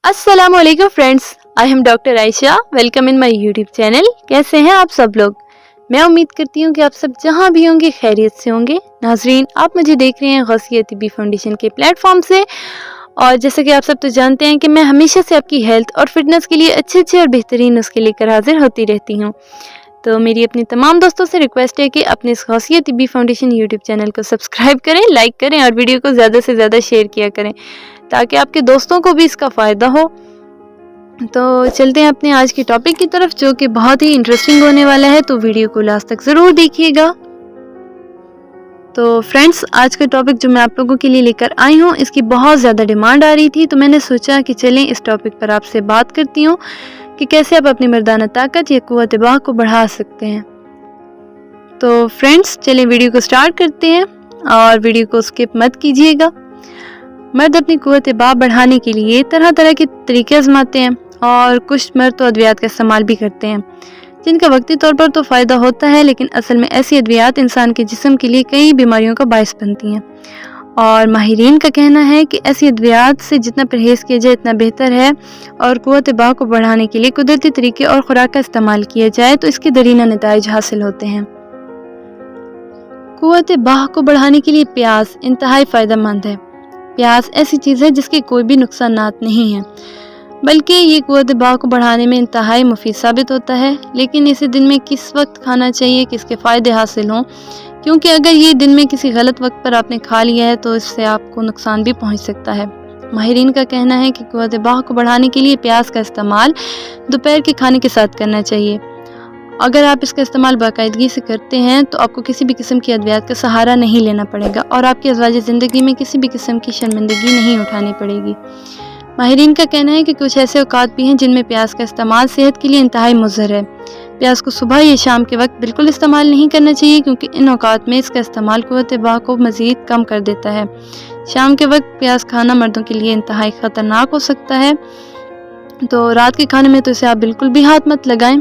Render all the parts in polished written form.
अस्सलाम वालेकुम friends, I am doctor Ayesha. Welcome in my YouTube channel. कैसे हैं आप सब लोग? मैं उम्मीद करती हूँ कि आप सब जहाँ भी होंगे खैरियत से होंगे। नाजरीन, आप मुझे देख रहे हैं गौसिया तिब्बी फाउंडेशन के प्लेटफॉर्म से, और जैसे कि आप सब तो जानते हैं कि मैं हमेशा से आपकी हेल्थ और फिटनेस के लिए अच्छे और बेहतरीन नुस्खे लेकर हाजिर होती रहती हूँ। तो मेरी अपनी तमाम दोस्तों से रिक्वेस्ट है कि अपने इस गौसिया तिब्बी फाउंडेशन यूट्यूब चैनल को सब्सक्राइब करें, लाइक करें और वीडियो को ज़्यादा से ज़्यादा शेयर किया करें ताकि आपके दोस्तों को भी इसका फ़ायदा हो। तो चलते हैं अपने आज के टॉपिक की तरफ, जो कि बहुत ही इंटरेस्टिंग होने वाला है, तो वीडियो को लास्ट तक ज़रूर देखिएगा। तो फ्रेंड्स, आज का टॉपिक जो मैं आप लोगों के लिए लेकर आई हूँ, इसकी बहुत ज़्यादा डिमांड आ रही थी, तो मैंने सोचा कि चलें इस टॉपिक पर आपसे बात करती हूँ कि कैसे आप अपनी मर्दाना ताकत या क़ुव्वत बाह को बढ़ा सकते हैं। तो फ्रेंड्स, चलें वीडियो को स्टार्ट करते हैं और वीडियो को स्किप मत कीजिएगा। मर्द अपनी क़ुव्वत बाह बढ़ाने के लिए तरह तरह के तरीके आजमाते हैं और कुछ मर्द तो अद्वियात का इस्तेमाल भी करते हैं, जिनका वक्ती तौर पर तो फ़ायदा होता है, लेकिन असल में ऐसी अद्वियात इंसान के जिस्म के लिए कई बीमारियों का बायस बनती हैं। और माहिरीन का कहना है कि ऐसी अद्वियात से जितना परहेज़ किया जाए इतना बेहतर है, और क़ुव्वत बाह को बढ़ाने के लिए कुदरती तरीके और खुराक का इस्तेमाल किया जाए तो इसके दरीना नताइज हासिल होते हैं। क़ुव्वत बाह को बढ़ाने के लिए प्याज इंतहाई फ़ायदेमंद है। प्याज ऐसी चीज़ है जिसके कोई भी नुकसानात नहीं हैं, बल्कि ये क़ुव्वत बाह को बढ़ाने में इंतहाई मुफीद साबित होता है। लेकिन इसे दिन में किस वक्त खाना चाहिए कि इसके फ़ायदे हासिल हों, क्योंकि अगर ये दिन में किसी गलत वक्त पर आपने खा लिया है तो इससे आपको नुकसान भी पहुंच सकता है। माहिरीन का कहना है कि क़ुव्वत बाह को बढ़ाने के लिए प्याज का इस्तेमाल दोपहर के खाने के साथ करना चाहिए। अगर आप इसका इस्तेमाल बाकायदगी से करते हैं तो आपको किसी भी किस्म की अद्वियात का सहारा नहीं लेना पड़ेगा और आपकी अज़वाजी ज़िंदगी में किसी भी किस्म की शर्मिंदगी नहीं उठानी पड़ेगी। माहिरीन का कहना है कि कुछ ऐसे औकात भी हैं जिनमें प्याज का इस्तेमाल सेहत के लिए इंतहाई मुज़र है। प्याज को सुबह या शाम के वक्त बिल्कुल इस्तेमाल नहीं करना चाहिए, क्योंकि इन औकात में इसका इस्तेमाल क़ुव्वत बाह को मज़ीद कम कर देता है। शाम के वक्त प्याज खाना मर्दों के लिए इंतहाई ख़तरनाक हो सकता है, तो रात के खाने में तो इसे आप बिल्कुल भी हाथ मत लगाएं,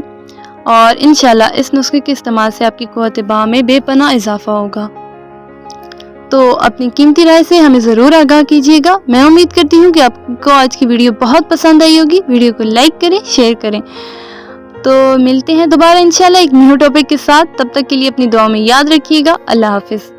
और इंशाल्लाह इस नुस्खे के इस्तेमाल से आपकी क़ुव्वत बाह में बेपनाह इजाफा होगा। तो अपनी कीमती राय से हमें ज़रूर आगाह कीजिएगा। मैं उम्मीद करती हूँ कि आपको आज की वीडियो बहुत पसंद आई होगी। वीडियो को लाइक करें, शेयर करें। तो मिलते हैं दोबारा इंशाल्लाह एक न्यू टॉपिक के साथ। तब तक के लिए अपनी दुआ में याद रखिएगा। अल्लाह हाफिज़।